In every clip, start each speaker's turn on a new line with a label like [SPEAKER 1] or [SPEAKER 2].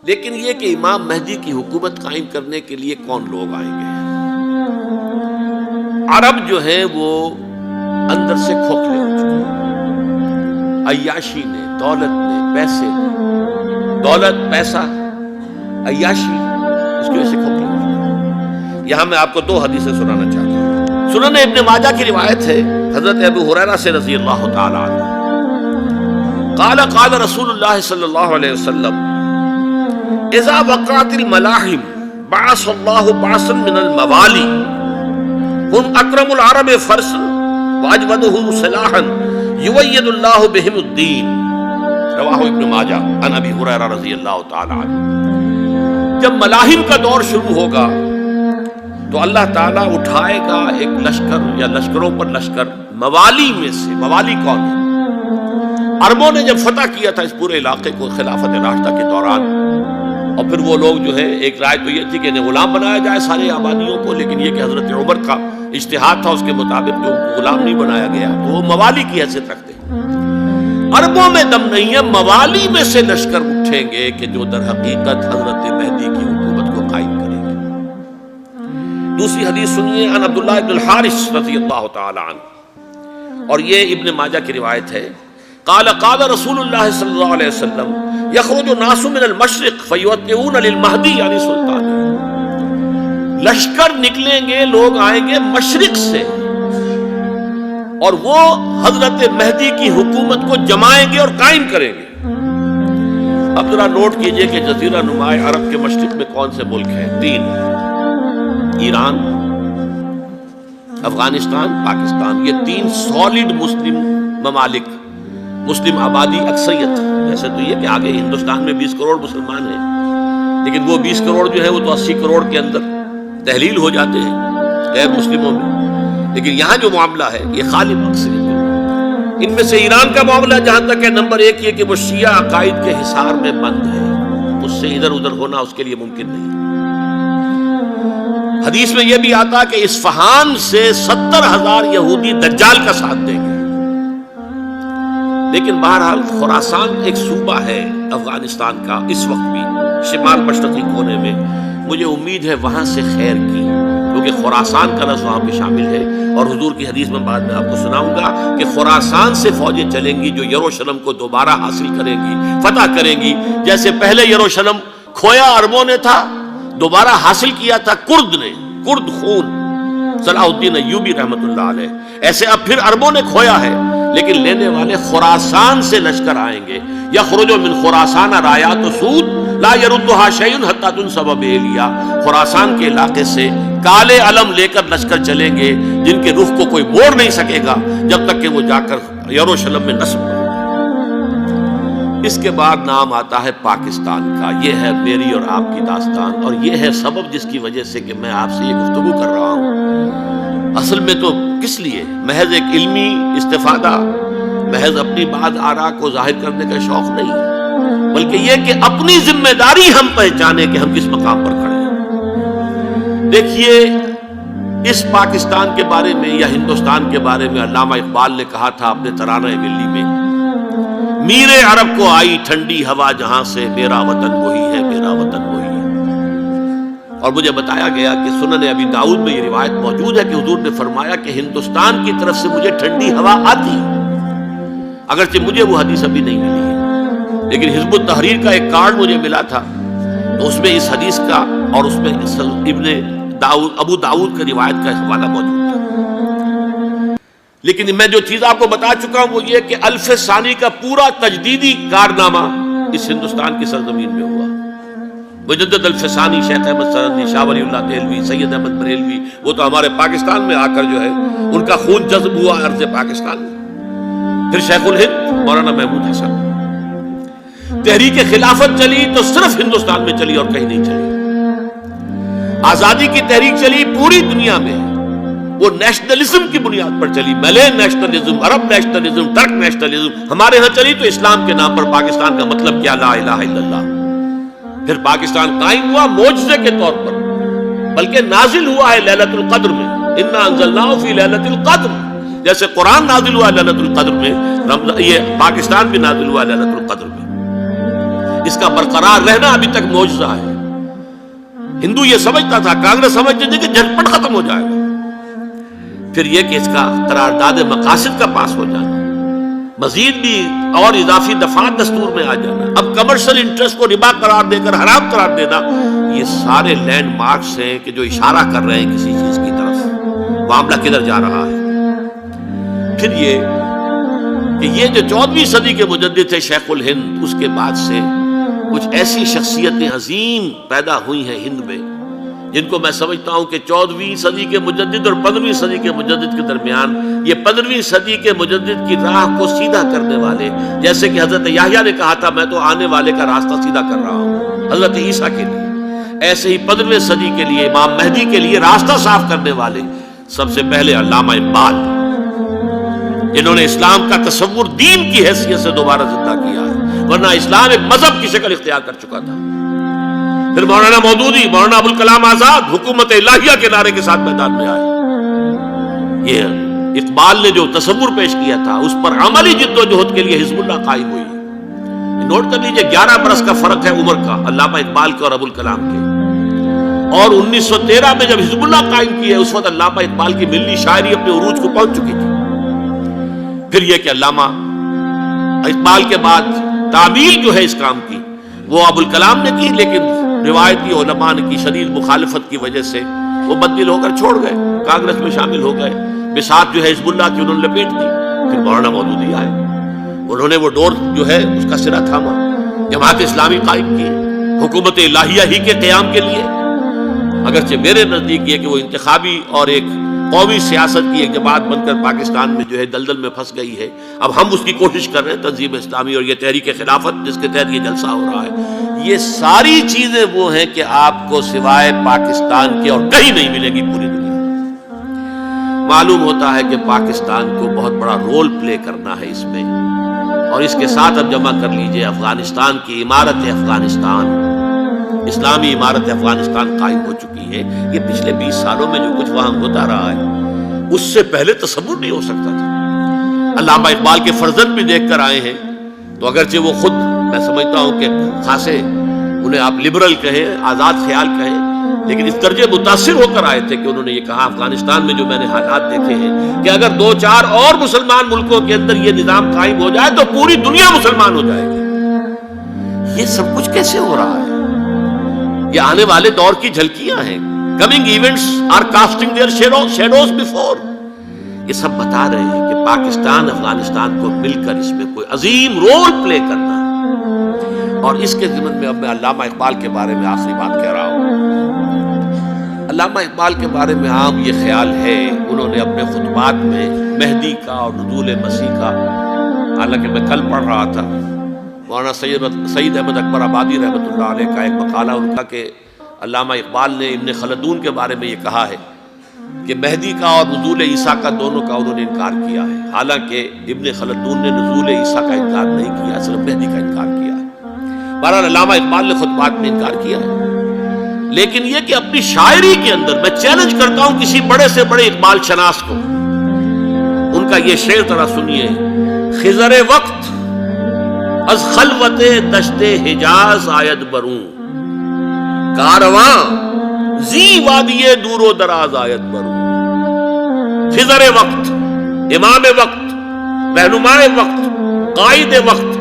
[SPEAKER 1] لیکن یہ کہ امام مہدی کی حکومت قائم کرنے کے لیے کون لوگ آئیں گے؟ عرب جو ہیں وہ اندر سے کھوکھلے ہو چکے ہیں، عیاشی نے، دولت نے، پیسے نے، دولت، پیسہ، عیاشی، اس کی وجہ سے کھوکھلے ہو چکے ہیں۔ یہاں میں آپ کو دو حدیثیں سنانا چاہتا ہوں۔ سنن ابن ماجہ کی روایت ہے حضرت ابو ہریرہ سے رضی اللہ تعالی عنہ، قال قال رسول اللہ صلی اللہ علیہ وسلم اذا وقعت الملاحم بعث اللہ بعثا من الموالی هم اکرم العرب فرسا واجودهم سلاحا یوید اللہ بهم الدین، رواہ ابن ماجہ عن ابی ہریرہ رضی اللہ تعالی عنہ۔ جب ملاحم کا دور شروع ہوگا تو اللہ تعالیٰ اٹھائے گا ایک لشکر یا لشکروں پر لشکر موالی میں سے۔ موالی کون ہے؟ عربوں نے جب فتح کیا تھا اس پورے علاقے کو خلافت راشدہ کے دوران، اور پھر وہ لوگ جو ہے، ایک رائے تو یہ تھی کہ انہیں غلام بنایا جائے ساری آبادیوں کو، لیکن یہ کہ حضرت عمر کا اجتہاد تھا، اس کے مطابق جو ان کو غلام نہیں بنایا گیا تو وہ موالی کی حیثیت رکھتے ہیں۔ عربوں میں دم نہیں ہے، موالی میں سے لشکر اٹھیں گے کہ جو در حقیقت حضرت مہدی کی حکومت کو قائم کریں گے۔ دوسری حدیث سنیے، عن عبداللہ ابن الحارث رضی اللہ تعالی عنہ، اور یہ ابن ماجہ کی روایت ہے، قال قال رسول اللہ صلی اللہ علیہ وسلم یخرج الناس من المشرق فیوطئون للمہدی یعنی سلطان، لشکر نکلیں گے، لوگ آئیں گے مشرق سے، اور وہ حضرت مہدی کی حکومت کو جمائیں گے اور قائم کریں گے۔ اب ذرا نوٹ کیجئے کہ جزیرہ نما عرب کے مشرق میں کون سے ملک ہیں؟ تین: ایران، افغانستان، پاکستان۔ یہ تین سالڈ مسلم ممالک، مسلم آبادی اکثریت۔ ایسے تو یہ کہ آگے ہندوستان میں 20 کروڑ مسلمان ہیں، لیکن وہ 20 کروڑ جو ہے وہ تو 80 کروڑ کے اندر تحلیل ہو جاتے ہیں غیر مسلموں میں، لیکن یہاں جو معاملہ ہے یہ غالب اکثریت ہے۔ ان میں سے ایران کا معاملہ جہاں تک ہے، نمبر 1 یہ کہ وہ شیعہ عقائد کے حصار میں بند ہے، اس سے ادھر ادھر ہونا اس کے لیے ممکن نہیں۔ حدیث میں یہ بھی آتا کہ اصفہان سے 70,000 یہودی دجال کا ساتھ دیں گے۔ لیکن بہرحال خراسان ایک صوبہ ہے افغانستان کا اس وقت بھی شمال مشرقی کونے میں، مجھے امید ہے وہاں سے خیر کی، کیونکہ خراسان کا لفظ وہاں پہ شامل ہے، اور حضور کی حدیث میں بعد میں آپ کو سناؤں گا کہ خراسان سے فوجیں چلیں گی جو یروشلم کو دوبارہ حاصل کریں گی، فتح کریں گی۔ جیسے پہلے یروشلم کھویا عربوں نے تھا، دوبارہ حاصل کیا تھا کرد نے، کرد خون صلاح الدین ایوبی رحمۃ اللہ علیہ، ایسے اب پھر عربوں نے کھویا ہے، لیکن لینے والے خراسان سے لشکر آئیں گے۔ یخرج من خراسان رایات سود لا یردها شیء حتی تنصب بإیلیا، خراسان کے علاقے سے کالے علم لے کر لشکر چلیں گے جن کے رخ کو کوئی موڑ نہیں سکے گا جب تک کہ وہ جا کر یروشلم میں نصب ہو۔ اس کے بعد نام آتا ہے پاکستان کا۔ یہ ہے میری اور آپ کی داستان، اور یہ ہے سبب جس کی وجہ سے کہ میں آپ سے یہ گفتگو کر رہا ہوں۔ اصل میں تو کس لیے؟ محض ایک علمی استفادہ، محض اپنی بات آراء کو ظاہر کرنے کا شوق نہیں، بلکہ یہ کہ اپنی ذمہ داری ہم پہچانیں کہ ہم کس مقام پر کھڑے ہیں۔ دیکھیے، اس پاکستان کے بارے میں یا ہندوستان کے بارے میں علامہ اقبال نے کہا تھا اپنے ترانہ ملی میں، میر عرب کو آئی ٹھنڈی ہوا جہاں سے، میرا وطن وہی ہے، میرا وطن وہی ہے۔ اور مجھے بتایا گیا کہ سنن ابی داؤد میں یہ روایت موجود ہے کہ حضور نے فرمایا کہ ہندوستان کی طرف سے مجھے ٹھنڈی ہوا آتی ہے، اگرچہ مجھے وہ حدیث ابھی نہیں ملی ہے، لیکن حزب التحریر کا ایک کارڈ مجھے ملا تھا، تو اس میں اس حدیث کا اور اس میں ابو داؤد کا روایت کا حوالہ موجود تھا۔ لیکن میں جو چیز آپ کو بتا چکا ہوں وہ یہ کہ الف ثانی کا پورا تجدیدی کارنامہ اس ہندوستان کی سرزمین میں ہوا۔ مجدد الف ثانی شیخ احمد سرندی، شاہ ولی اللہ دہلوی، سید احمد بریلوی، وہ تو ہمارے پاکستان میں آ کر جو ہے ان کا خون جذب ہوا ارض پاکستان میں۔ پھر شیخ الہند مولانا محمود حسن۔ تحریک خلافت چلی تو صرف ہندوستان میں چلی اور کہیں نہیں چلی۔ آزادی کی تحریک چلی پوری دنیا میں، وہ نیشنلزم کی بنیاد پر چلی، ملے نیشنلزم، عرب نیشنلزم، ترک نیشنلزم۔ ہمارے ہاں چلی تو اسلام کے نام پر پاکستان کا مطلب کیا؟ لا الہ الا اللہ۔ پھر پاکستان قائم ہوا معجزے کے طور پر، بلکہ نازل ہوا ہے لیلۃ القدر میں، انا انزلناہ فی لیلۃ القدر، جیسے قرآن نازل ہوا لیلۃ القدر میں، یہ پاکستان بھی نازل ہوا لیلۃ القدر میں۔ اس کا برقرار رہنا ابھی تک معجزہ ہے۔ ہندو یہ سمجھتا تھا، کانگریس سمجھتی تھی کہ جھٹپٹ ختم ہو جائے گا۔ پھر یہ کہ اس کا قرارداد مقاصد کا پاس ہو جانا، مزید بھی اور اضافی دفعات دستور میں آ جانا، اب کمرشل انٹرسٹ کو ربا قرار دے کر حرام قرار دینا، یہ سارے لینڈ مارکس ہیں کہ جو اشارہ کر رہے ہیں کسی چیز کی طرف، معاملہ کدھر جا رہا ہے۔ پھر یہ کہ یہ جو 14ویں صدی کے مجدد تھے شیخ الہند، اس کے بعد سے کچھ ایسی شخصیتیں عظیم پیدا ہوئی ہیں ہند میں، جن کو میں سمجھتا ہوں کہ 14ویں صدی کے مجدد اور 15ویں صدی کے مجدد کے درمیان، یہ 15ویں صدی کے مجدد کی راہ کو سیدھا کرنے والے، جیسے کہ حضرت یحییٰ نے کہا تھا میں تو آنے والے کا راستہ سیدھا کر رہا ہوں حضرت عیسیٰ کے لیے، ایسے ہی 15ویں صدی کے لیے امام مہدی کے لیے راستہ صاف کرنے والے سب سے پہلے علامہ اقبال، جنہوں نے اسلام کا تصور دین کی حیثیت سے دوبارہ زندہ کیا ہے، ورنہ اسلام ایک مذہب کی شکل اختیار کر چکا تھا۔ پھر مولانا مودودی، مولانا ابوالکلام آزاد حکومت الہیہ کے نعرے کے ساتھ میدان میں آئے۔ یہ اقبال نے جو تصور پیش کیا تھا اس پر عملی جد و جہد کے لیے حزب اللہ قائم ہوئی۔ نوٹ کر لیجئے 11 برس کا فرق ہے عمر کا علامہ اقبال کے اور ابوالکلام کے، اور 1913 میں جب حزب اللہ قائم کی ہے اس وقت علامہ اقبال کی ملی شاعری اپنے عروج کو پہنچ چکی تھی۔ پھر یہ کہ علامہ اقبال کے بعد تعمیل جو ہے اس کام کی وہ ابوالکلام نے کی، لیکن روایتی علماء کی شدید مخالفت کی وجہ سے وہ بددل ہو کر چھوڑ گئے، کانگریس میں شامل ہو گئے، بساط جو ہے حزب اللہ کی انہوں نے لپیٹ دی۔ پھر مولانا مودودی آئے، انہوں نے وہ ڈور جو ہے اس کا سرا تھاما، جماعت اسلامی قائم کی حکومت الہیہ ہی کے قیام کے لیے، اگرچہ میرے نزدیک یہ کہ وہ انتخابی اور ایک قومی سیاست کی ایک جماعت بن کر پاکستان میں جو ہے دلدل میں پھنس گئی ہے۔ اب ہم اس کی کوشش کر رہے ہیں، تنظیم اسلامی اور یہ تحریک خلافت جس کے تحت یہ جلسہ ہو رہا ہے، یہ ساری چیزیں وہ ہیں کہ آپ کو سوائے پاکستان کے اور کہیں نہیں ملے گی پوری دنیا میں۔ معلوم ہوتا ہے کہ پاکستان کو بہت بڑا رول پلے کرنا ہے اس میں، اور اس کے ساتھ اب جمع کر لیجئے افغانستان کی عمارت افغانستان، اسلامی عمارت افغانستان قائم ہو چکی ہے۔ یہ پچھلے 20 سالوں میں جو کچھ وہاں ہوتا رہا ہے اس سے پہلے تصور نہیں ہو سکتا تھا۔ علامہ اقبال کے فرزند بھی دیکھ کر آئے ہیں، تو اگرچہ وہ خود میں سمجھتا ہوں کہ خاصے انہیں آپ لبرل کہیں، آزاد خیال کہیں، لیکن اس درجے متاثر ہو کر آئے تھے کہ انہوں نے یہ کہا افغانستان میں جو میں نے حالات دیکھے ہیں کہ اگر 2-4 اور مسلمان ملکوں کے اندر یہ نظام قائم ہو جائے تو پوری دنیا مسلمان ہو جائے گی۔ یہ سب کچھ کیسے ہو رہا ہے؟ یہ آنے والے دور کی جھلکیاں ہیں۔ Coming events are casting their shadows before. یہ سب بتا رہے ہیں کہ پاکستان افغانستان کو مل کر اس میں کوئی عظیم رول پلے کرنا ہے، اور اس کے ضمن میں اب میں علامہ اقبال کے بارے میں آخری بات کہہ رہا ہوں۔ علامہ اقبال کے بارے میں عام یہ خیال ہے، انہوں نے اپنے خطبات میں مہدی کا اور نزول مسیح کا، حالانکہ میں کل پڑھ رہا تھا مولانا سید احمد اکبر آبادی رحمۃ اللہ علیہ کا ایک مقالہ ان کا کہ علامہ اقبال نے ابن خلدون کے بارے میں یہ کہا ہے کہ مہدی کا اور نزول عیسیٰ کا دونوں کا انہوں نے انکار کیا ہے، حالانکہ ابن خلدون نے نزول عیسیٰ کا انکار نہیں کیا، صرف مہدی کا انکار کیا ہے۔ بہرحال علامہ اقبال نے خطبات میں انکار کیا ہے، لیکن یہ کہ اپنی شاعری کے اندر میں چیلنج کرتا ہوں کسی بڑے سے بڑے اقبال شناس کو، ان کا یہ شعر ذرا سنیے: خضر وقت از خلوت دشت حجاز آید بروں، کارواں زی وادی دور و دراز آید بروں۔ خضر وقت، امام وقت، رہنمائے وقت، قائد وقت،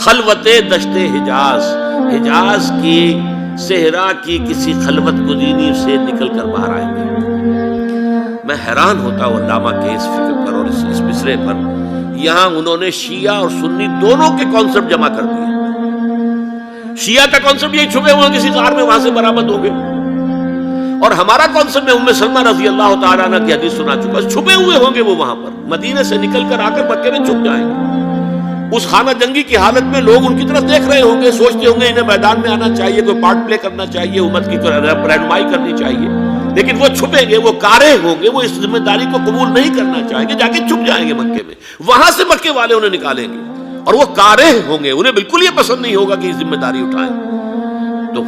[SPEAKER 1] خلوت دشت حجاز، حجاز کی صحرا کی کسی خلوت گزینی سے نکل کر باہر آئیں گے۔ میں حیران ہوتا ہوں علامہ کے اس فکر پر اور اس مصرے پر۔ یہاں انہوں نے شیعہ اور سنی دونوں کے کانسیپٹ جمع کر دیے۔ شیعہ کا کانسیپٹ یہی چھپے ہوئے کسی غار میں وہاں سے برآمد ہوں گے، اور ہمارا کانسیپٹ میں ام سلمہ رضی اللہ تعالیٰ عنہ کی حدیث سنا چکا، چھپے ہوئے ہوں گے وہ وہاں پر، مدینے سے نکل کر آ کر مکے میں چھپ جائیں گے۔ اس خانہ جنگی کی حالت میں لوگ ان کی طرف دیکھ رہے ہوں گے، سوچتے ہوں گے انہیں میدان میں آنا چاہیے، کوئی پارٹ پلے کرنا چاہیے، امت کی رہنمائی کرنی چاہیے، لیکن وہ چھپیں گے، وہ کارے ہوں گے، وہ اس ذمہ داری کو قبول نہیں کرنا چاہیں گے، جا کے چھپ جائیں گے مکے میں، وہاں سے مکے والے انہیں نکالیں گے، اور وہ کارے ہوں گے، انہیں بالکل یہ پسند نہیں ہوگا کہ یہ ذمہ داری اٹھائیں۔ تو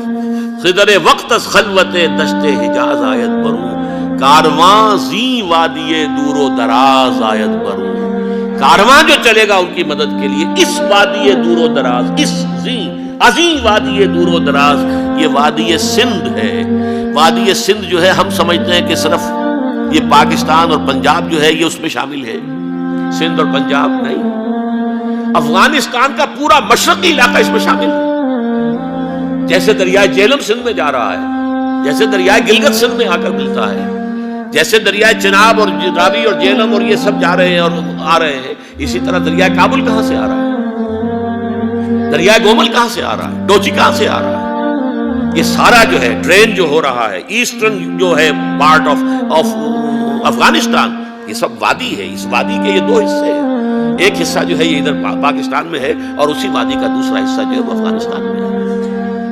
[SPEAKER 1] خضر وقت از خلوت دشت حجاز آیت بروں، کارواں زی وادی دور و دراز آیت بروں، کارواں جو چلے گا ان کی مدد کے لیے اس وادی دور و دراز، اس زی عظیم وادی دور و دراز، یہ وادی سندھ ہے۔ وادی سندھ جو ہے ہم سمجھتے ہیں کہ صرف یہ پاکستان اور پنجاب جو ہے یہ اس میں شامل ہے، سندھ اور پنجاب نہیں، افغانستان کا پورا مشرقی علاقہ اس میں شامل ہے۔ جیسے دریائے جہلم سندھ میں جا رہا ہے، جیسے دریائے گلگت سندھ میں آ کر ملتا ہے، جیسے دریائے چناب اور راوی اور جہلم اور یہ سب جا رہے ہیں اور آ رہے ہیں، اسی طرح دریائے کابل کہاں سے آ رہا ہے، دریائے گومل کہاں سے آ رہا ہے، ڈوچی کہاں سے آ رہا ہے، یہ سارا جو ہے ڈرین جو ہو رہا ہے ایسٹرن جو ہے پارٹ آف افغانستان، یہ سب وادی ہے۔ اس وادی کے یہ دو حصے ہیں، ایک حصہ جو ہے یہ ادھر پاکستان میں ہے اور اسی وادی کا دوسرا حصہ جو ہے وہ افغانستان میں ہے۔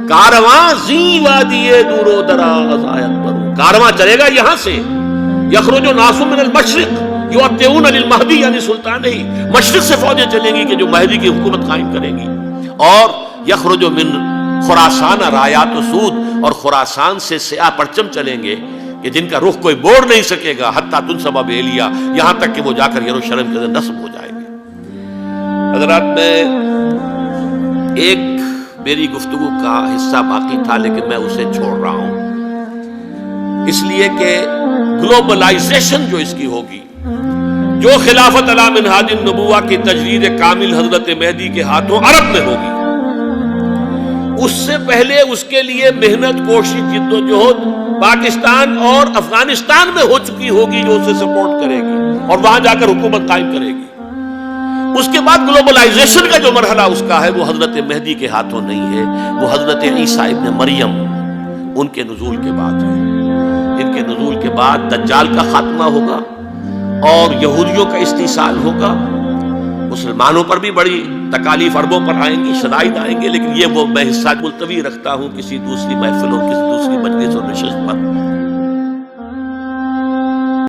[SPEAKER 1] کارواں زی وادی دور و دراز آیت برو، کارواں چلے گا یہاں سے، یخرج الناس من المشرق یؤتون للمہدی یعنی سلطان ہی، مشرق سے فوجیں چلیں گی کہ جو مہدی کی حکومت قائم کریں گی، اور یخرج من خراسان رایات و سود، اور خراسان سے سیاہ پرچم چلیں گے کہ جن کا رخ کوئی موڑ نہیں سکے گا، حتیٰ تنصب بیلیا، یہاں تک کہ وہ جا کر یروشلم کے اندر نصب ہو جائیں گے۔ حضرات، میں ایک میری گفتگو کا حصہ باقی تھا لیکن میں اسے چھوڑ رہا ہوں، اس لیے کہ گلوبلائزیشن جو اس کی ہوگی، جو خلافت علی منہاج النبوہ کی تجدید کامل حضرت مہدی کے ہاتھوں عرب میں ہوگی، اس سے پہلے اس کے لیے محنت، کوشش، جد و جہد پاکستان اور افغانستان میں ہو چکی ہوگی جو اسے سپورٹ کرے گی اور وہاں جا کر حکومت قائم کرے گی۔ اس کے بعد گلوبلائزیشن کا جو مرحلہ اس کا ہے وہ حضرت مہدی کے ہاتھوں نہیں ہے، وہ حضرت عیسیٰ ابن مریم ان کے نزول کے بعد ہے۔ ان کے نزول کے بعد دجال کا خاتمہ ہوگا اور یہودیوں کا استحصال ہوگا، مسلمانوں پر بھی بڑی تکالیف عربوں پر آئیں گی، شدائد آئیں گے، لیکن یہ وہ میں حصہ ملتوی رکھتا ہوں کسی دوسری محفل اور کسی دوسری مجلس اور نشست پر۔